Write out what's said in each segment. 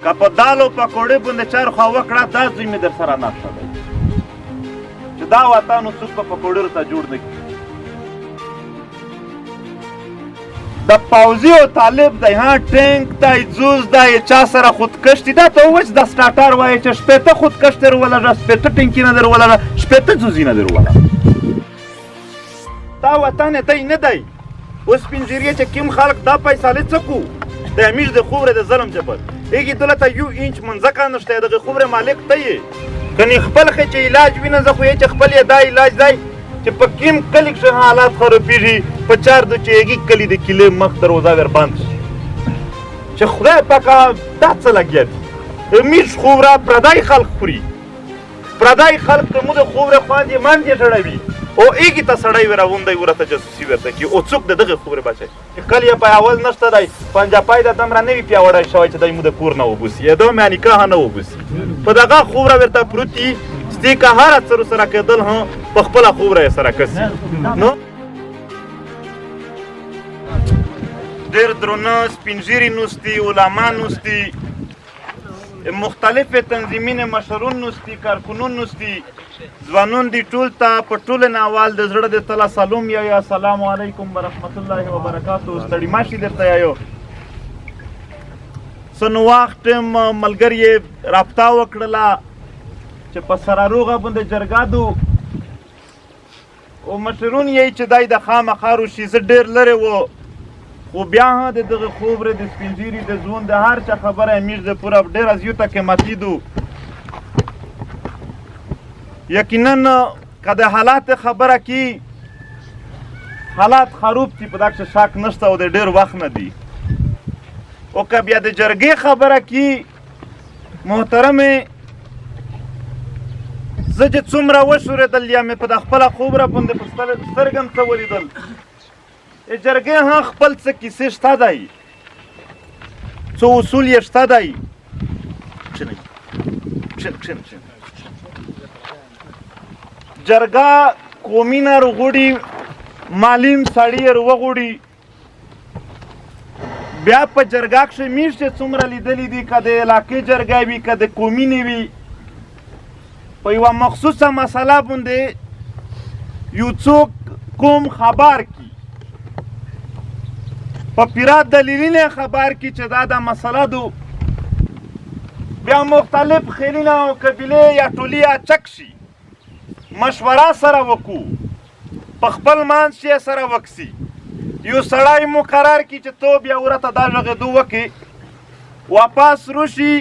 که په دال او پکوړې باندې چار خوا وکړه دا زوی مې در سره نقشه دی چې دا وطن څوک په پکوړې ورته جوړ نه کړي. د پوځي او طالب دی ها ټینک دی زوز دی چا سره خودکش دی دا ته ووایه چې دا سټاټر وایي چې شپېته خودکش در ولږه شپېته ټینکي نه در ولږه شپېته زوزي نه در ولږه. دا وطن دی نه دی. اوس پنځیرې چې کوم خلک دا پیسالې څه کو د همیش د خوبره د ظلم جبر هغې دلته یو انچ منځکه نشته دغې خوبره مالک ته یې کنې خپل خې چې علاج وینه زه خو یې چې خپل یې دا علاج دی چې په کوم کلي کښې حالات خرابېږي په چار د چې هغې کلي د کلي مخ دروازه ور بند شي چې خدای پاکه دا څه لګیا دي همیش خوبره پردی خلک خوري پردی خلک د مو د خوبره خواندې منډې ټړوي او هغې ته سړی راغونډی ورته جاسوسي ورته کړي او څوک د دغې خبرې بچی چې کل یې پیاول نشته دی پنجاپی د دومره نه وي پیاوړی شوی چې دی مو د کور نه وبوسي یا دومره نکاح نه وبوسي په دغه خوبره ورته پروت وي دې که هر څه سره کېدل هم په خپله خوبره یې سره کسي نو ډېر درونه سپین ږیري نوستي علما نوستي مختلفې تنظیمین مشرون نوستي کارکنون نوستي ځوانون دي ټول ته په ټوله ناوال د زړه د تله سلام یا السلام علیکم ورحمت الله وبرکاتو ستړي ماشي درته یایو څه نو وخت ملګري یې رابطه وکړله چې په سراروغه باندې جرګادو او مشرون یې چې دی د خامخا روشي زه ډېر لرې و خو بیا هم د دغه خوبرې د سپین ږیري د ځوان د هر چا خبره همیش د پوره ډېره زیاته قیمتي دو یقینا که د حالات خبره کی حالات خروب دي په دا کښې شک نشته او د ډېر وخت نه دي او که بیا د جرګې خبره کی محترمې زه چې څومره وشورېدل یا مې په د خپله خوبره باندې په سترګم څه ولیدل جرګې هم خپل څه کیسې شته دی څه اصول یې شته دی جرګه قومي نه رغوړي معلم سړي یې وغوړي بیا په جرګه کښې میش چې څومره لیدلي دي که د علاقې جرګه وي که د قومي نه وي په یوه مخصوصه مسله باندې یو څوک کوم خبر کی په پیرا دلیلی نه خبر کی چې دا د مسله دو بیا مختلف خیلونه او قبیلې یا ټولې یا چک شي مشوره سره وکړو په خپل منځ یې سره وکسي یو سړی مقرر کړي چې تو بیا ورته دا غږېدو وکړي واپس روشي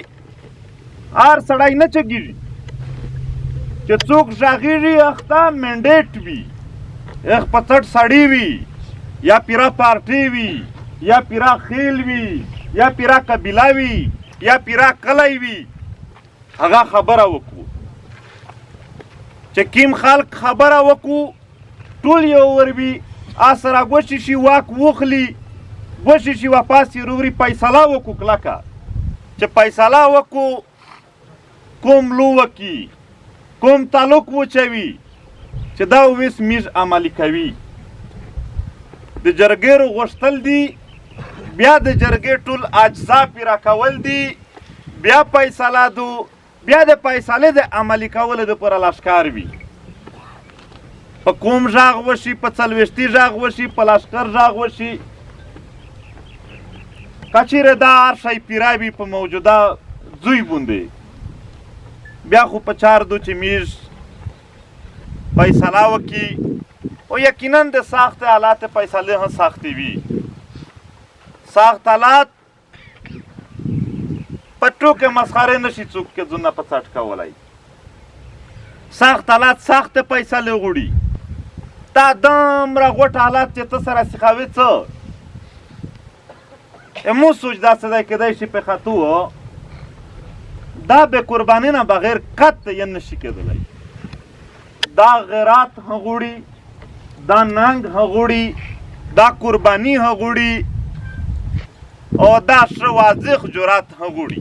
هر سړی نه چګېږي چې څوک غږېږي اخته منډیټ وي اخ په څټ سړی وي یا پیرا پارټي وي یا پیرا خیل وي یا پیرا قبیله وي یا پیرا کلی وي هغه خبره وکړو چې کوم خلک خبره وکړو ټول یو وروي سره ګوشي شي واک وخلي ګوشي شي واپس یې وروي فیصله وکړو کلکه چې فیصله وکړو کوم لو وکي کوم تعلق وچوي چې دا اوس میز عملي کوي د جرګې غوښتل دي بیا د جرګې ټول اجزا پیرا کول دي بیا فیصله دو بیا د فیصلې د عملي کولو دپاره لښکر وي په کوم غږ وشي په څلوېښتي غږ وشي په لښکر غږ وشي که چیرې دا هر شی پیرا وي په موجوده زوی باندې بیا خو په چار دو چې میز فیصله وکړي او یقینا د ساخت حالات فیصلې هم سختې وي سخت حالات په ټوکې مسخرې نشي څوک کې ځونه په څټ کولی سخت حالات سخت فیصلې غواړي تا دومره غوټ حالات چې ته سره سیخوي څه مو سوچ داسې دی کیدای شي په خطو دا بې قربانۍ نه بغیر قطع یې نشي کېدلی دا غیرات هم غواړي دا ننګ هم غواړي دا قرباني هم غواړي او دا ښه واضح جرات هم غواړي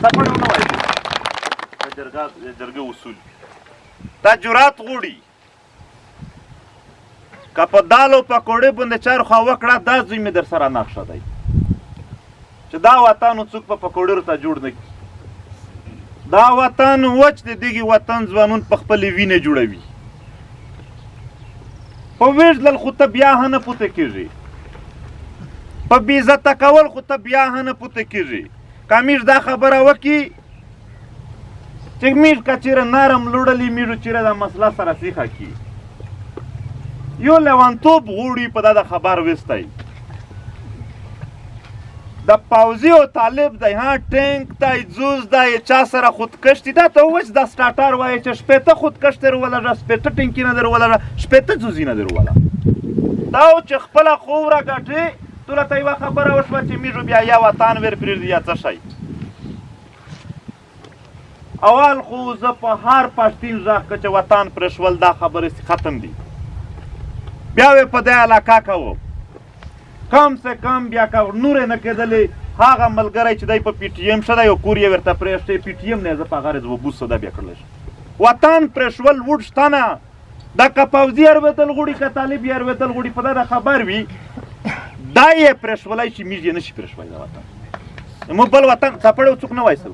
دا پړې ونه وایي د جرګې اصول دا جرات غواړي که په دال او پکوړې باندې چار خوا وکړه دا زوی مې در سره نقشه دی چې دا وطن څوک په پکوړو ته جوړ نه کړي. دا وطن وچ د دغې وطن ځوانون په خپلې وینې جوړوي. په ویژدل خو ته بیا هم نه پوته کېږي، په بېعزته کول خو ته بیا هم نه پوته کېږي. که میږ دا خبره وکړي چې میږ که چېرې نرم لوړلي میږو چېرې دا مسله سره سیخه کړي، یو لیونتوب غوړي په دا د خبر وستی. د پوځي او طالب دی، ها ټینک دی، زوز دی، چا سره خودکش دی. دا ته ووایه چې دا سټاټر وایي چې شپېته خودکش در ولره، شپېته ټینکي نه در ولره، شپېته زوزي نه در ولره. دا و چې خپله خووره ګټې توله ته یوه خبره وشوه چې میږو بیا یا وطن ور پرېږدي یا څه شی. اول خو زه په هر پښتین غږ که چې وطن پرېښول دا خبرې ختم دي. بیا وې په دې علاقه کوو کم سے کم بیا که نورې نه کېدلې هغه ملګری چې دی په پی ټي ایم شه دی او کور یې ورته پرېږدی، پی ټي ایم نه یې زه په غرض وبوسه دا بیا کړلی شم. وطن پرېښول وډ شته نه. دا که پوځي اړوېدل غواړي که طالب یې اړوېدل غواړي په دا د خبر وي دا یې پرېښولی شي، میږ یې نه شي پرېښولی. دا وطن زموږ بل وطن څپړی څوک نه وایسل،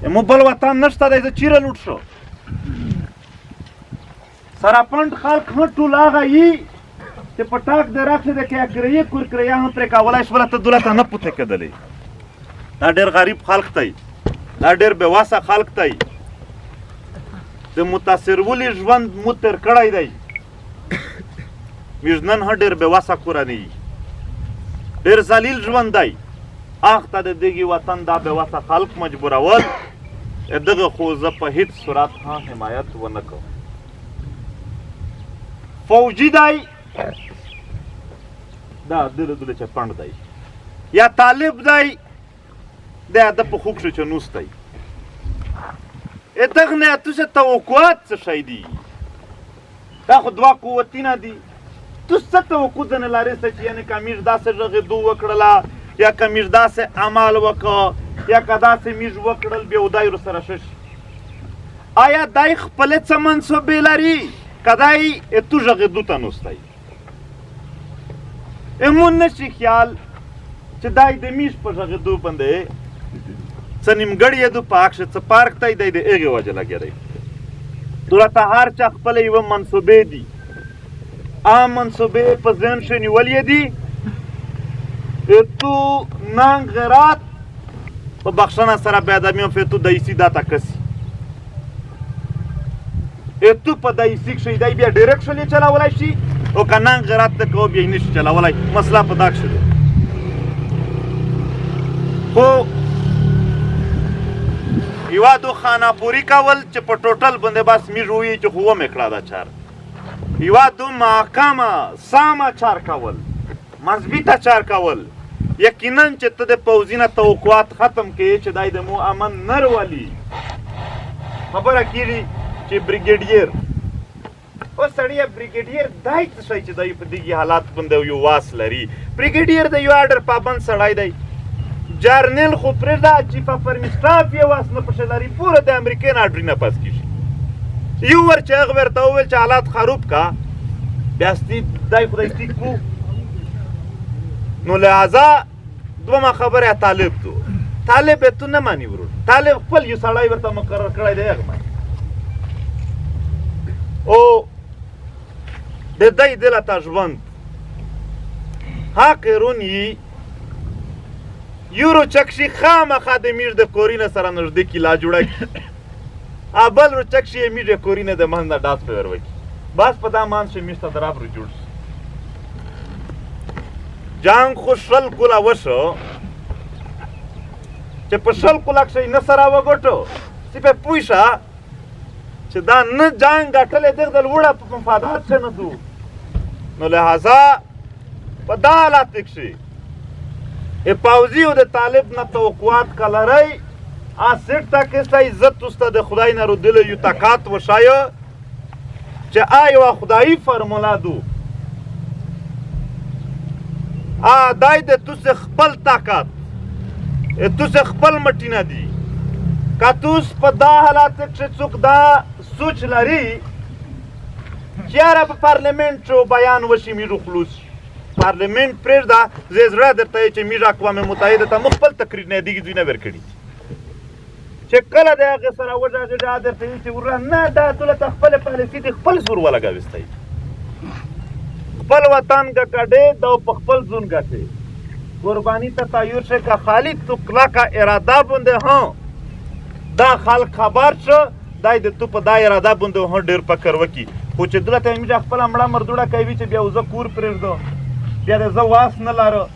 زموږ بل وطن نشته دی. زه چیرې لوټ شو سراپنډ خلک هم ټول هغه یي چې په ټاک د راکښې د کیاکرایي کورکریا هم پرې کولی شوله، ته دوله ته نه پوته کېدلی. دا ډېر غریب خلک دی، دا ډېر بېوسه خلک دی. د متاثرولي ژوند مو تېر کړی دی. موږ نن هم ډېر بېوسه کورنۍ، ډېر ذلیل ژوند دی. اخ ته د دغې وطن دا بېوسه خلک مجبورول، دغه خو زه په هېڅ صورت هم حمایت ونه کوم. فوجي دی دا دله دله چپنډ دی، یا طالب دی دا د په خوب شو چې نوس دی. دغه نه تاسو توقعات څه شی دي؟ دا خو دوه قوتونه دي. تاسو څه توقع ځنې لرئ چې یعنې که میږ داسې غږېدو وکړله یا که میږ داسې عمل وکړه یا که داسې میږ وکړل بیا دای ورسره ښه شي؟ آیا دای خپلې څه منصوبې لري که دای تو غږېدو ته نوستی؟ امون نشي خیال چې دای د میږ په غږېدو باندې څه نیمګړی یې دو په عکس څه پارک دی دی د هغې وجه لګېدی. دوله ته هر چا خپله یوه منصوبې دي. عام منصوبې په ذهن ښې نیولې دي. تو ننگ غیرات په بخښنه سره بیادمي هم تو دایسي دا ته کسي. تو په دایسي کښې دی بیا ډیرکټ شلې چلولی شي او که ننګ غیرت ته کوو بیا یې نشي چلولی. مسله په دا کښې ده. خو هېوادو خانهپوري کول چې په ټوټل باندې بس میږ ووایي چې خو ومې کړه دا چار. هېوادو محکمه سامه چار کول، مثبته چار کول، یقینا چې ته د پوځي نه توقعات ختم کړې چې دی د مو امن نه راولي. خبره کېږي چې بریګیډیر او سړیه بریګیډیر دی څه شی چې دی په دغې حالات باندې یو واس لري. بریګیډیر د یو اډر پابند سړی دی. جرنیل خو پرېږده چیف اف آرمي سټاف یې واس نه پشې لري، پوره د امریکې نه اډري نه پاس کېږي. یو ور چې هغه ورته وویل چې حالات خراب کا بیا دی خدای ټیک کړو. نو لہذا دومه خبره طالب تو طالب تو نه مانی ورور. طالب خپل یو سړی ورته مقرر کړی دی هغه مانی. او د دی دله ته ژوند حق رون یي یورو چکشي خامخا د میږ د کورینه سره نږدې کي لا جوړه کړي. بل رو چکشي یې میږ کورینه د منځ نه ډاس په ور وکړي. بس په دا مان شي میږ ته دراب رو جوړ شي. جنګ خو شل کله وشو چې په شل کله کښې نه سره وګټو چې په پوه شه چې دا نه جنګ ګټلی دغه د لوړه په مفادات ښه نه دو. نو لہذا په دا حالاتو کښې پوځي او د طالب نه توقعات که لرئ سیټ ته کښته عزت اوسته د خدای نه رودلو یو طاقت وښایه چې یوه خدایي فرموله دو. دای د توس خپل طاقت توس خپل مټینه دي. که توس په دا حالات کښې څوک دا سوچ لري چې یاره په پارلمنټ بیان وشي میږو خلوص شي پارلیمنټ پرېږده زه یې زړه درته چې موږ اقوام متحده ته موږ خپل تقریر نه دغې دوی نه ورکړي چې کله د هغې سره وږغېږي هغه درته وي چې وره نه دا دولت خپله پالیسي دې خپل زور ولګوستی خپل وطن ګټې دا په خپل زون ګټې قربانی ته تیار شه که خالد تو کلکه اراده بونده ها دا خلک خبر شه دای د تو په دا اراده بونده ها ډېر فکر وکړي خو چې دولت یې موږ خپله مړه مردوړه کوي چې بیا زه کور پرېږدم بیا د زه واس نه لره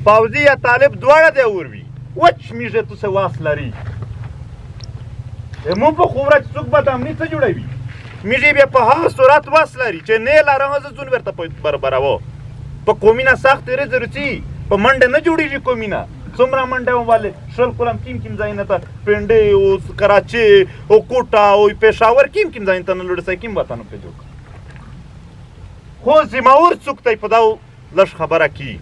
پوځي یا طالب دواړه دی وروي وچ موږ تو سه واس لري مونږ په خوره چې څوک به د امني څه جوړوي موږ بیا په هغه صورت واس لري چې نه یې لرم زه ځون ورته برابروه په کومینه سخت ضرورتي په منډه نه جوړېږي کومینه څومره منډه وواله شل کلم کیم ځایونه ته پنډې او کراچي او کوټه او پېښور کیم ځایونه ته نه لوړسئ کیم وطنو پرې جوړ خو ذمهور څوک دی په دا لږ خبره کي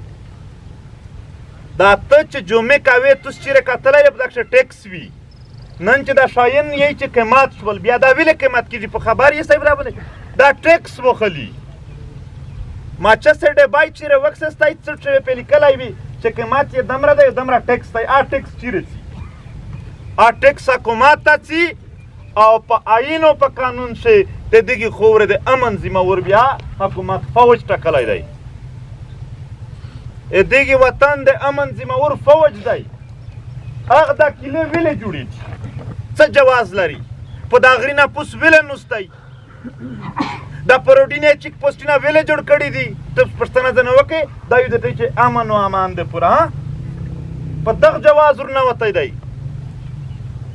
دا ته چې جمعې کوې توس چیرې کتلی دی په دغه ټیکس وي نن چې دا شاین یې چې قیمت شول بیا دا ولې قیمت کېږي په خبر یې صاحب راولې دا ټیکس وخلي ماچس ډبای چیرې وکسستی څه چې پې لیکلی وي چې قیمت یې دمره دی دمره ټیکس دی ټیکس چیرې ځي ټیکس حکومت ته ځي او په آیین او په قانون شي د دغې خاورې د امن ذمهور بیا حکومت فوج ټاکلی دی دغې وطن د امن ذمهور فوج دی هغه دا کیلې ویلې جوړېږي څه جواز لري په دا غرینه پوس ویلې نوستی دا پروډینې چیک پوسټونه ویلې جوړ کړي دي ته پوښتنه ځنه وکړې دا یو درته چې امن و امان دی پوره په دغه جواز ورنوتی دی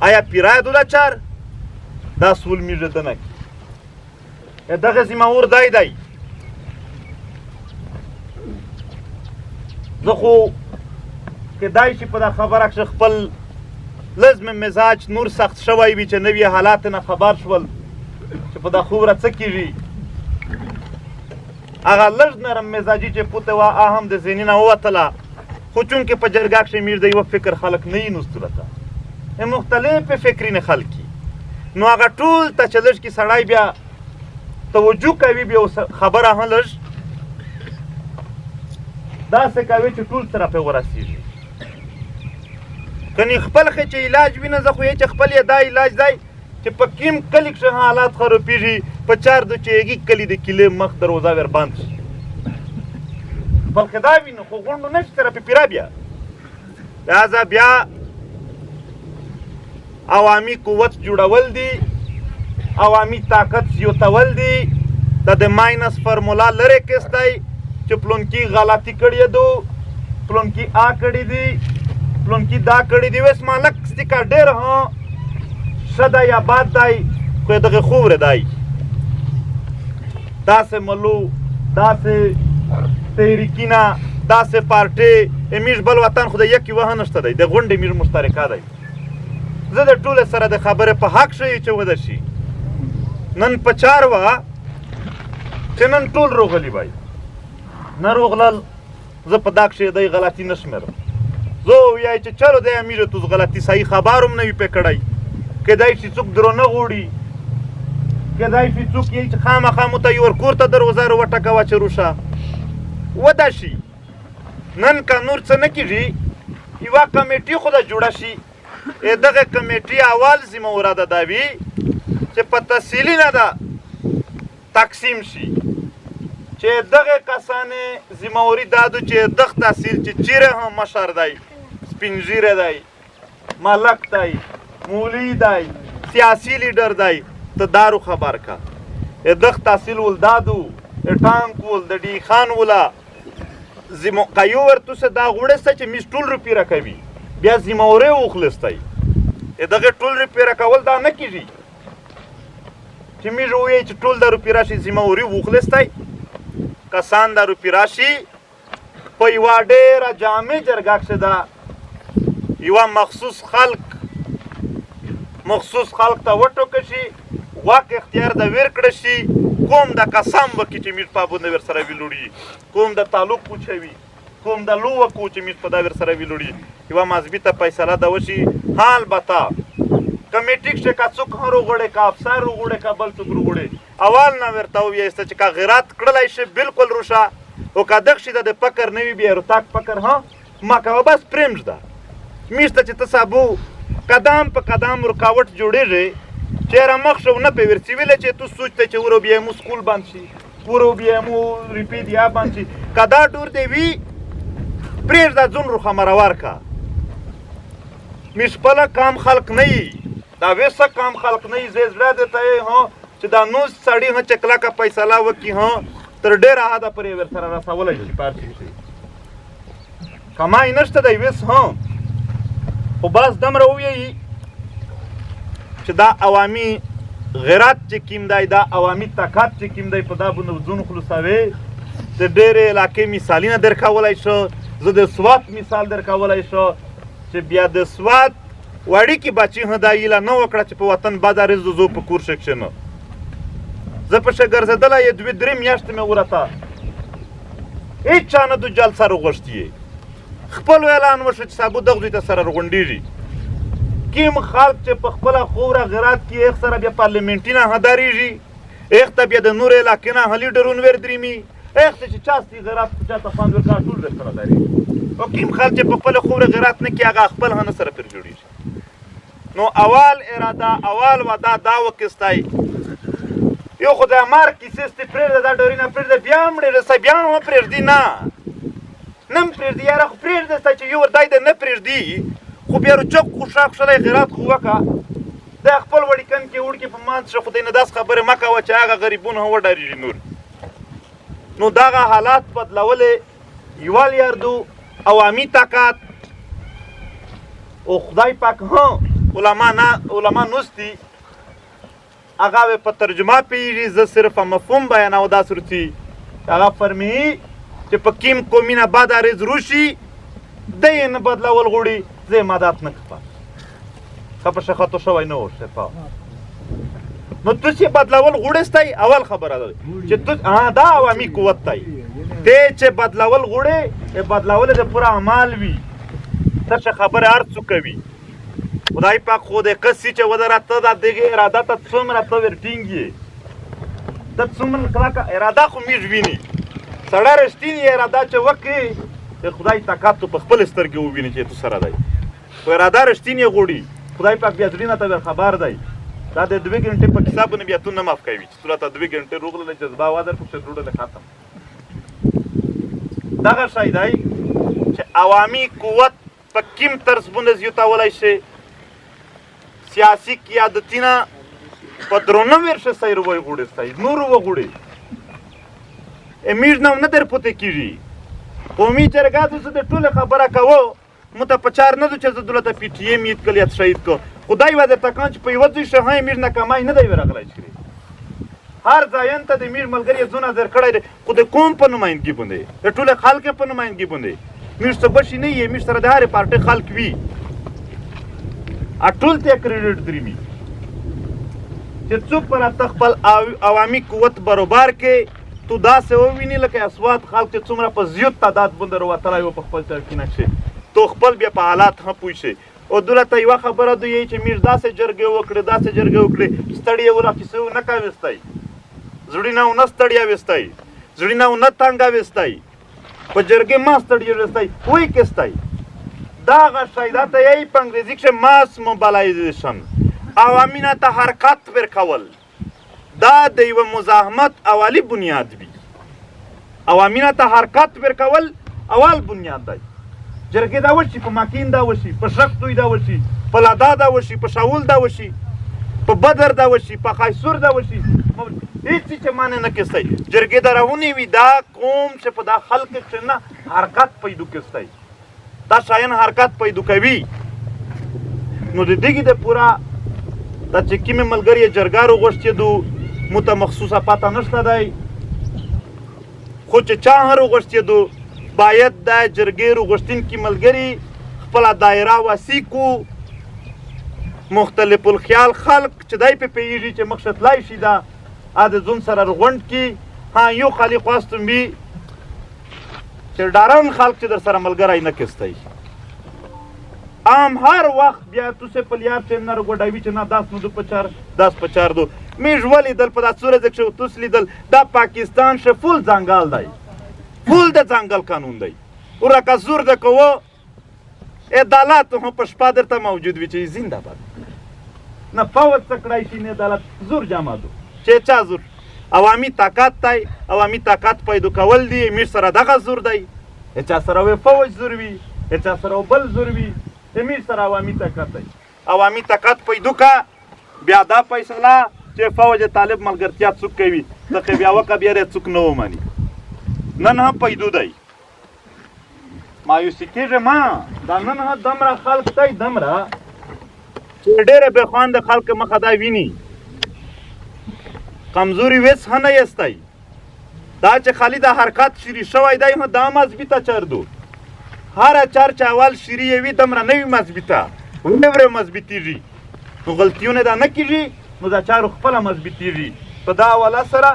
آیا پیرایه دولاچار دا سول میږه دنه کي دغه ذمهور دی دی زه خو کیدای شي په دا خبره کښې خپل لزم مزاج نور سخت شوی وي چې نوي حالات نه خبر شول چې په دا خوره څه کېږي هغه لږ نرم مزاجي چې پوته وه هغه هم د ذهني نه ووتله خو چونکې په جرګه کښې میر د یوه فکر خلک نه وي نو صورته مختلفې فکرینې خلک نو هغه ټول ته چې لږ کې سړی بیا توجه کوي بیا خبره هم لږ داسې کوي چې ټول سره پرې ورسېږي کنی خپل خې چې علاج وینه زه خو یې چې خپل یې دا علاج دی چې په کیم کلي کښې حالات خرابېږي په چار دو چېږي کلي د کلي مخ دروازه ور بند شي بلکې دا وینو خو غونډو نه شي سره په پیره بیا لهذا بیا عوامي قوت جوړول دي عوامي طاقت زیاتول دي د ماینس فرمولا لرې کېستی چې پلونکي غلطي کړې دو پلونکي کړي دي پلونکي دا کړي دي اوس مالک ستیکه ډېر ها ښه دی یا بد دی خو یې دغې خوورې دی داسې ملو داسې تحریکینه داسې پارټۍ میږ بل وطن خو د یکې وهه نشته دی د غونډې میږ مشترکه دی زه د ټولو سره د خبرې په حق ښیي چې وده شي نن په چار وه چې نن ټول روغلي وای نه روغلل زه په دا کښې دی غلطي نه شمېرم زه ووایي چې چلو دی میږه توس غلطي صحیح خبر هم نه وي پرې کړی کیدای شي څوک درونه غوړي کیدای شي څوک یې چې خامخا مو ته یې ور کور ته دروازه ور وټکوه چې روشه وده شي نن که نور څه نه کېږي یوه کمیټي خو ده جوړه شي دغه کمیټي اول ذمهوره ده دا وي چې په تحصیلي نه ده تقسیم شي چې دغه کسانې ذمهوري دا ده چې دغه تحصیل چې چیرې هم مشر دی سپین ږیری دی ملک دی مولی دی سیاسي لیډر دی ته دارو خبر کا دغه تحصیل ول دادو ټانک ول د ډي خان وله قیو ورتوسه دا غوړسته چې میز ټول روپۍ راکوي بیا ذمهورۍ وخلستی دغه ټول روپۍ راکول دا نه کېږي چې میږ ووایي چې ټول دا روپۍ راشي ذمهوري وخلستی کسان دا روپۍ راشي په یوه ډېره جامع جرګه کښې ده یوه مخصوص خلق ته وټوکه شي واک اختیار د ویر کړه شي کوم د قسم وکړي چې میږ پابنده ورسره ویلوړي کوم د تعلق پوچوي کوم د لو وکړو چې میږ په دا ورسره ویلوړي یوه مضبوطه فیصله ده وشي ها البته کمیټي کښې که څوک هم روغوړی که افسر روغوړی که بل څوک روغوړی اول نه ورته ووایسته چې که غیرت کړلی شي بلکل روشه او که دغشي د فکر نه وي بیا رتاک فکر ها ما کوه بس پرېمږده میشته چې ته سابو قدم په قدم رکاوټ جوړېږي چېره مخ شو نه پې ورسي ویلی چې تو سوچ ته چې ورو بیا مو سکول بند شي ورو بیا مو ریپیټ یا بند شي که دا ډور دی وي پرېږده ځون روخه مروار که میش خپله کام خلق نه یي دا ویسه کام خلق نه یي زه زړه درته یې چې دا نوز سړي چې کلکه فیصله وکړي تر ډېره حده پورې ورسره رسولی شي په هر شي شي کمای نشته دی ویس خو بس دومره ووایي چې دا عوامي غیرت چې کوم دی دا عوامي طاقت چې کوم دی په دا باندې ځون خلاصوي د ډېرې علاقې مثالونه درکولی شو زه د سوات مثال درکولی شو چې بیا د سوات وړیکې بچي دا هیله نه وکړه چې په وطن بد اریز د زو په کور شه کښېنه زه پشه ګرځېدلی یې 2-3 میاشتې مې ورته هېڅ چا نه دو جل سره غوښتي یې خپل اعلان وشو چې سابو دغه دوی ته سره رغونډېږي کوم خلک چې په خپله خوره غیرت کې ایخ سره بیا پارلمنټي نه هدارېږي ایخ ته بیا د نور علاقې نه لیډرون وردرېمي ایخ ته چې چاستي غیرت چاته خوند ورکړه ټول درسره دارېږي او کوم خلک چې په خپله خوره غیرت نه کوي هغه خپل هنه سره پرې جوړېږي نو اول اراده اول وعده دا وکستی یو خو د امر کیسې ستې پرېږده دا ډوري نه پرېږده بیا هم ډېره بیا هم پرېږدي نه هم پرېږدي یاره خو پرېږده ستا چې یو وردی د نه پرېږدي خو بیا رچک خوشا خوشالی غیرت خو وکړه دا خپل وړیکن کې وړکې په منځ شه خو دی نه داسې خبرې مه کوه چې هغه غریبونه هم وډارېږي نور نو دغه حالات بدلولې یوال یاردو عوامي طاقت او خدای پاک علما نوستي هغه په ترجمه پیږي زه صرف مفهوم بیانوم دا صورتي هغه فرمي چې په کوم قومي نه بد اریز روشي دی یې نه بدلول غواړي زه یې مدد نه کوم ښه په ښه خطو شوی نه و شفا نو تاسو یې بدلول غواړئ اول خبره ده چې دا عوامي قوت دی دی چې بدلول غواړي بدلول د پوره عمل وي ته ښه خبره هر څوک کوي خدای پاک خو د قصې چې ودره ته د دغې اراده ته څومره ته ورټینګ یې ته څومره کلکه اراده خو موږ ویني سړی رښتینې اراده چې وکړي د خدای طاقت تو په خپل سترګې وویني چې تو سره دی خو اراده رښتینې غواړي خدای پاک بیا زړه ته خبر دی دا د 2 غنټې په حساب باندې بیا تو نه معاف کوي چې تو راته 2 غنټې روغله جذبه وا در پکښې روډله ختم دغه شی دی چې عوامي قوت په کوم طرز باندې زیاتولی شي سیاسي قیادتونه په درونه ورشستی روی غوړېستی نور وغوړې میږ نه در پوته کېږي قومي جرګه ته زه د ټولې خبره کوو مو ته په چار نه دو چې زه دلته پي ټي ایم یې کل یا شهید کو خدای و درته کان چې په یوه ځای شهی میږ نه کمای نه دی ورغلی چې هر ځایان ته د میږ ملګري ځونه در کړی دی خو د قوم په نمایندګي باندې د ټولې خلک په نمایندګي باندې میږ څه بشي نه یې میږ سره د هرې پارټۍ خلک وي ټول ته کریډټ درېمي چې څوک پر راته خپل عوامي قوت برابر کې تو داسې وویني لکه اسوات خلک چې څومره په زیات تعداد باندې راوتلی و په خپل چوکۍ نه شي تو خپل بیا په حالات هم پوه شي او دلته یوه خبره دوی چې موږ داسې جرګې وکړې داسې جرګې وکړې ستړی ورافیسه ونه کا ویستی زړی نه ونه ستړیا ویستی زړی نه ونه تنګه ویستی په جرګې ما ستړی ویستی وایي کېستی دغه شی دا ته یې په انګریزي کښې ماس موبلایزیشن عوامینه ته حرکت ورکول دا د یوه مزاحمت اولی بنیاد وي عوامینه ته حرکت ورکول اول بنیاد دی جرګې دا وشي په ماکین دا وشي په شختوی دا وشي په لادا دا وشي په شاول دا وشي په بدر دا وشي په خیسور دا وشي هېڅ چې معنی نه کېستی جرګې دا راونی وي دا قوم چې په دا خلق کښې نه حرکت پیدا کېستی دا شایان حرکت پیدا کوي نو د دغې د پوره دا چې کومې ملګري یې جرګه راغوښتېدو مو ته مخصوصه پته نشته دی خو چې چا هم راغوښتېدو باید دا جرګې راغوښتونکي ملګري خپله دایره وسیع کړو مختلف الخیال خلق چې دی پې پوهېږي چې مخ تللی شي دا د ځون سره رغونډ کړي یو خالي خواستم وي چې ډارن خلق چې در سره ملګری نه کېستی عام هر وخت بیا تو سه پلیار چې نه رګوډوي چې نه داس نو دو پچار داس پچار دو میږ ولیدل په دا څو ورځې کښې توس لیدل دا پاکستان شه فول ځنګل دی فول د ځنګل قانون دی ورکه زور د کوو عدالت هم په شپه درته موجود وي چې زنده باد نه فوج څه کړی شي نه عدالت زور جمع دو چې چا زور عوامي طاقت دی عوامي طاقت پیدا کول دی امیر سره دغه زور دی چا سره وی فوج زور وي چا سره بل زور وي امیر سره عوامي طاقت دی عوامي طاقت پیدا کا بیا دا فیصله چې فوج طالب ملګرتیا څوک کوي دغه بیا وکه بیا څوک نه ومني نن هم پیدا دی مایوسي کېږه ما دا نن هم دومره خلک دی دومره چې ډېره بې خوانده خلک مخه دا ویني کمزوري ویس هم نه یستی دا چې خالي دا حرکت شروع شوی دی هم دا مضبوطه چردو هره چار چې اول شروع یې وي دومره نه وي مضبوطه ورې مضبوطېږي نو غلطیونه دا نه کېږي نو دا چارو خپله مضبوطېږي په دا حواله سره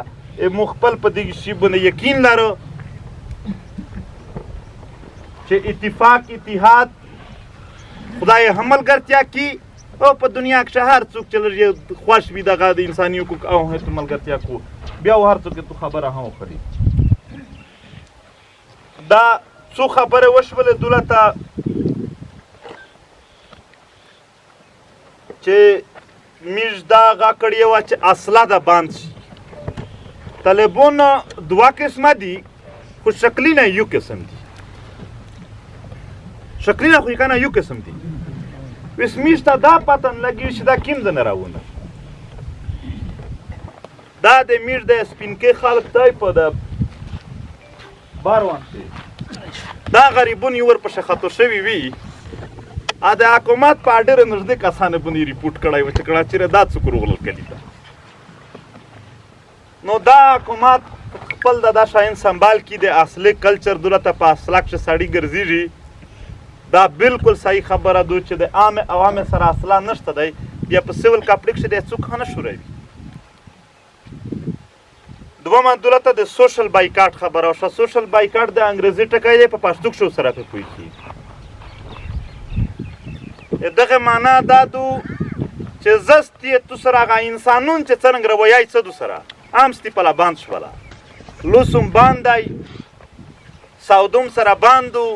موږ خپل په دغه شي باندې یقین لرو چې اتفاق اتحاد خدای هم ملګرتیا کی او په دنیا کې هر څوک چې لږ خوښ وي دغه د انساني حقوق او هغې ملګرتیا کو بیا هر څوک ته خبره هم وکړي دا څو خبرې وشولې دولته چې میږ دا هغه کړې وه چې اصله ده بند شي طالبان دوه قسمه دي خو شکلي نه یو قسم دي شکلي نه خو یې که نه یو قسم دي وس میږ ته دا پته نه لګي چې دا کوم ځای نه راونه دا د میږ د سپینکۍ خلک دی په د باروان کې دا غریبون یې ورپسې خطو شوي وي د حکومت په ډېره نږدې کسانو باندې ریپورټ کړی و چې کړه چېرې دا څوک روغلل کلي ته نو دا حکومت خپل دا شاین سنبال کړي د اصلي کلچر دولته په اصله کښې سړي ګرځېږي دا بالکل صحیح خبره ده چې د عام عوامو سره اصلا نشته دی بیا په سیول کاپلیک کښې دی څوک هم نه شوروي دومه دولته د سوشل بایکاټ خبره وشوه سوشل بایکاټ د انګریزي ټکی دی په پښتو کښې سره پې پوه کېږي دغه معنا دا دو چې زست یې تو سره هغه انسانون چې څرنګه رویه څه دو سره عام ستی پله بند شوله لوسم بند دی سودوم سره بندو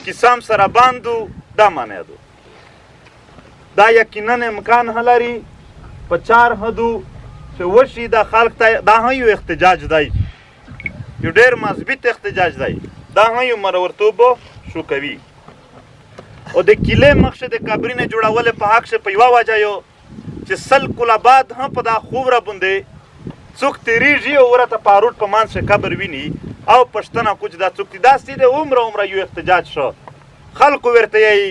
کیسام سره باندو دا معنی دو دا یقینا امکان لري په چار حدو چې وشي دا خلق ته دا هم یو احتجاج دی یو ډېر مثبت احتجاج دی دا هم یو مرورتوب شو کوي او د کیلې مخکې د قبرینه جوړولې په حق په یوه وجه یو چې سل کله بعد هم په دا خوبره باندې څوک تېرېږي او ورته په روډ په منځ کې قبر ویني او پښتنه کوچ دا څوک دي دا سیده عمره یو احتجاج شو خلکو ورته یایي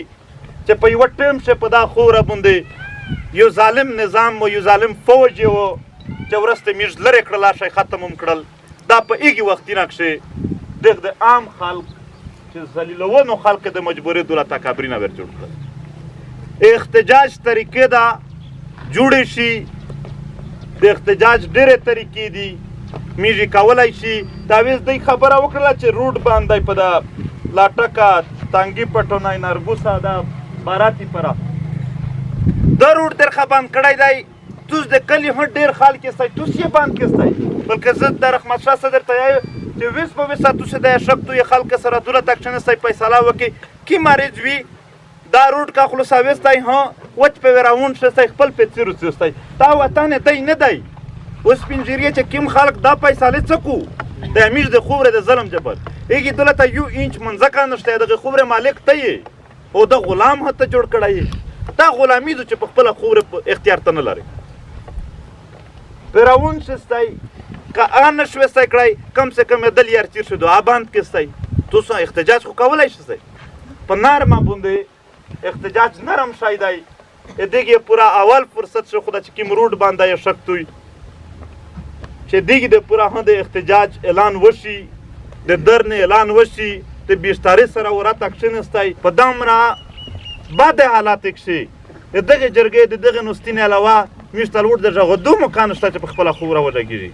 چې په یوه ټیم چې په دا خوره باندې یو ظالم نظام و یو ظالم فوج یې و چې ورسته میږ لرې کړل شی ختم هم کړل دا په هغې وختونه کښې د عام خلک چې ذلیلونو خلک د مجبورې دولت اکابرینه ور جوړ کړل احتجاج طریقې دا جوړې شي د احتجاج ډېرې طریقې دي میږي کولی شي دا ویس دوی خبره وکړله چې روډ باندې په دا لاټکه تانګي پټونه نرګوسه دا باراتي پره دا روډ درخه بند کړی دی توس د کلي هم ډېر خلک یستی توس یې بند کستی بلکې زه د رحمت شاه صدر ته یایو چې ویس په ویسه توسې د شک تو یې خلک سره دولت اکشنستی فیصله وکړي کی مریض وي دا روډ کا خلوصا ویستی ها وچ په راوند شستی خپل په څېرو څېستی دا وطن دی نه دی اوس پنجریه چې کوم خلک دا فیصلې څه کو د امیر د خوبره د ظلم جبر هغې دولت یو انچ منځکه نشته دغه خوبره مالک ته یې او د غلام هته جوړ کړی یې دا غلامي ده چې په خپله خوبره اختیار ته نه لري پیراون شستی که هغه نه شوستی کړی کم سے کم یې دل یار تیر شو دعا بند کستی تاسو احتجاج خو کولی شستی په نرمه باندې احتجاج نرم شی دی دغې پوره اول فرصت شو خو دا چې کوم روډ باندې یې شک توی چې دیگه د پورا هم د احتجاج اعلان وشي د درنې اعلان وشي د بیشتاري سره ورته کښېنستی په دومره بد حالاتو کښې د دغې جرګې د دغې نوستینې علاوه موږ ته لوړ درجه غدو مکان شته چې په خپله خوبره وډږېږي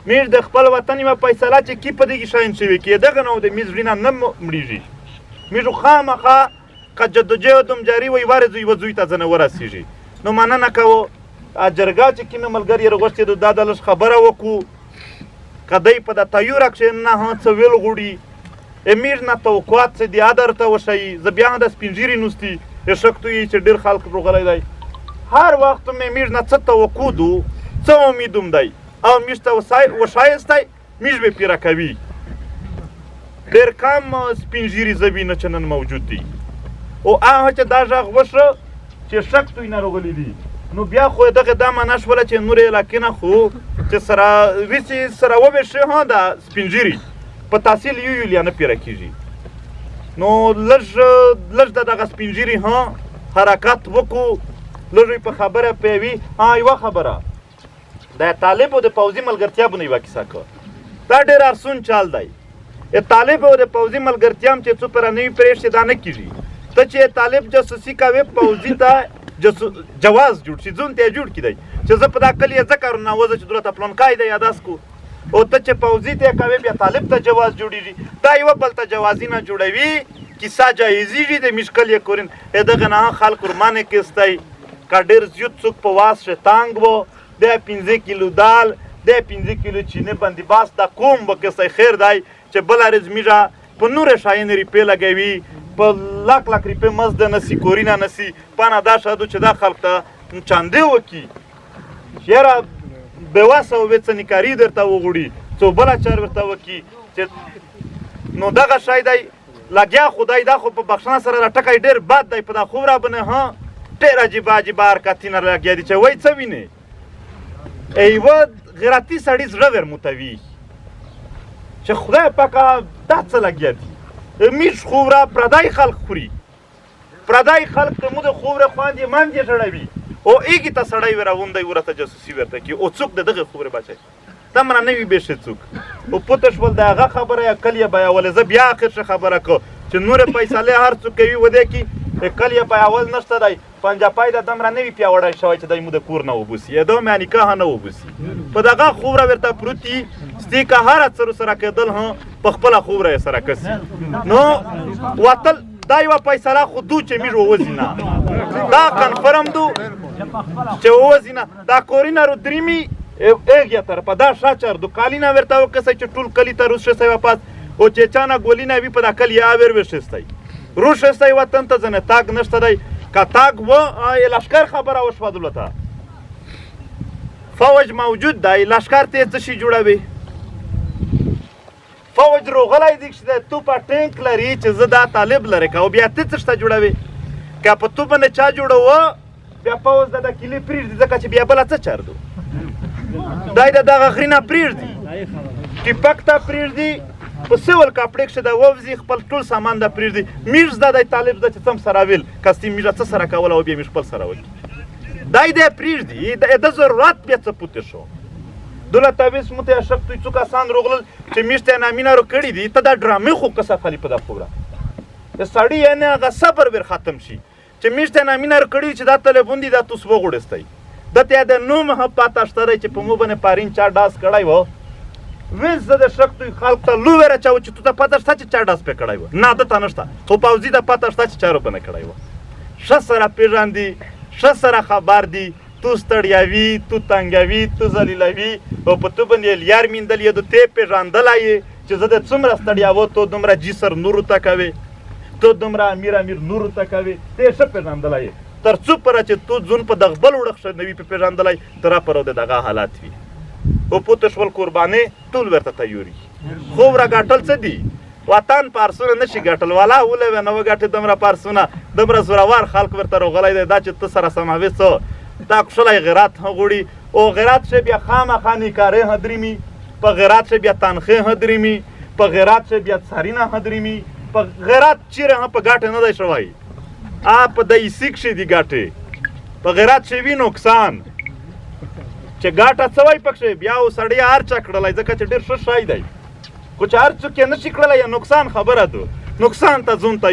موږ د خپل وطن یوه فیصله چې کې په دغې شیان شوي کې دغه نه د میز وړینه نه مړېږي موږ خامخا که جدوجهد هم جاري وي وارې یوه زوی ته ځنه ورسېږي نو مننه کوو جرګه چې کومې ملګري یې راغوښتې ده دا د لږ خبره وکړو که دی په د تیوره کښې نه څه ویل غواړي امیر نه توقعات څه دي درته وښیي زه بیا هم د سپین ږیري نوستي شکتو یي چې ډېر خلک روغلی دی هر وخت مې امیر نه څه توقع دو څه امید هم دی او میش ته وښایستی میش به پیره کوي ډېر کم سپین ږیري زه وینه چې نن موجود دي او هغه چې دا غږ وشو چې شک توی ناروغلی دي نو بیا خو دغه دا معنا شوله چې نورې علاقې نه خو چې سره ویسې سره وویشي ها دا سپین ږیري په تحصیل یو یا نه پیره کېږي نو لږ د دغه سپین ږیري ها حرکت وکړو لږ په خبره پیوي یوه خبره د طالبو د پوځي ملګرتیا به نه یوه کیسه که دا ډېر ارسون چال دی طالبو د پوځي ملګرتیا هم چې څو پره نه وي پرېږدي دا نه کېږي ته چې طالب جاسوسي کوې پوځي ته جواز جوړ شي ځون ته یې جوړ کړي چې زه په دا کلي یې ځکه ناوزه چې دلته پلانکای دی یاداس کو او ته چې پوځي ته یې کوې بیا طالب ته جواز جوړېږي دا یوه بل ته جوازي نه جوړوي کیسه جایزېږي د مشکل یې کورین دغه نه خلک ورمانې کېستی که ډېر زیات څوک په واس شتانګ و دی 15 کیلو دال دی 15 کیلو چینه بندیباس دا کوم به کېستی خیر دی چې بله ورځ میږه په نورې شیانې ریپې لګوي په لاک لاک ریپې مزده نسی کورینه نسی پانه دا شادو چې دا خلق ته چاندې وکړي یاره بېواسه و څه نکاري درته وغواړي څو بله چار ورته وکړي چې نو دغه شی دی لګیا خدای دا خو په بخښنه سره راټکی ډېر بد دی په دا خوب رابنې ها ډېر عجیبه عجیبه حرکتونه لګیا دي چې وایي څه وینې یوه غیرتي سړي زړه ورموتوي چې خدای پاکه دا څه لګیا دي میش خوره پردای خلق خوري پردای خلق ته مو د خوره خواندې ماندې ژړوي او ایږي ته سړی وراوندی ورته جاسوسي ورته کړي او څوک د دغې خوره بچی دومره نه وي بېشې څوک او پوته شول د هغه خبره یا کل یې بیولې زه بیا اخر ښه خبره که چې نورې فیصلې هر څوک کوي ودې کې کل یې بیول نشته دی پنجاپای د دومره نه وي پیاوړی شوی چې دی مو د کور نه وبوسي یا دوم یا نکاح نه وبوسي په دغه خوره ورته پروت وي ستې که هره څه سره کېدل هم په خپله خوره یې سره کسي نو وتل دا یوه فیصله خو دو چې موږ ووځي نه دا کنفرم دو چې ووځي نه دا کورینه رو دریمي ایږیا طرفه دا شاچر دو کالینه ورته وکسی چې ټول کلي ته روز شستی واپس او چې چانه ګولینه وي په دا کلي یې ور وشستی روز شستی وطن ته ځنې تاګ نشته دی که تاګ و لشکر خبره وشوه دلته فوج موجود دی لشکر ته یې څه شي جوړوي فوج روغلی دی چې توپه ټینک لري چې زه دا طالب لرې که او بیا ته څه شته جوړوي که په تو باندې چا جوړوه بیا فوج د کلي پرېږدي ځکه چې بیا بله څه چار دو دی د دغه غرینه پرېږدي ټیپک ته پرېږدي په سیول کاپړې کښې د ووځي خپل ټول سامان د پرېږدي میږ زده دی طالب زده چې څه هم سره ویل کستي میږه څه سره کوله او بیا مې خپل سره وکړي دی دی پرېږدي د ضرورت بیا څه پوتې شو دولته ویس مو ته شک توی څو کسان روغلل چې میږ ته یې نامینه رو کړي دي ته دا ډرامې خو کسه خالي په دا خوره د سړي یعنې هغه صبر ور ختم شي چې میږ ته یې نامینه رو کړي چې دا تلیفون دي دا توس وغوړستی دته یې د نوم هم پاته شته دی چې په مو باندې پارین چا ډاس کړی و ویس زه د شک توی خلق ته لو ور اچوه چې تو ته پته شته چې چا ډاس پې کړی و نه دته نشته خو پوځي ته پته شته چې چا رو باندې کړی و ښه سره پېژاندي ښه سره خبر دي تو ستړیاوي تو تنګوي تو ذلیلوي او په تو باندې لیار میندل یې د ته پېژندلی یې چې زه د څومره ستړیا و تو دومره جسر نورو ته کوې تو دومره امیر نورو ته کوې ته یې ښه پېژندلی یې تر څو پره چې تو ځون په دغه بل وړه ښه نه وي پې پېژندلی تر پره د دغه حالات وي او پوته شول قربانې ټول ورته تیار وي خوب را ګټل څه دي وطن پارسونه نشي ګټل والا ولوې نه وګټې دومره پارسونه دومره زورور خلک ورته روغلی دی دا چې ته سره سموې څه دا کوشلی غیرت هم غواړي او غیرت شه بیا خامخا نکارې هم دریمي په غیرت شه بیا تنخې هم دریمي په غیرت شه بیا څارینه هم دریمي په غیرت چیرې هم په ګټې نه دی شوی په دایسي کښې دي ګټې په غیرت شه وي نقصان چې ګټه څه وایي پکښې بیا و سړی هر چا کړلی ځکه چې ډېر ښه شی دی خو چې هر څوک یې نشي کړلی یا نقصان خبره ده نقصان ته ځون ته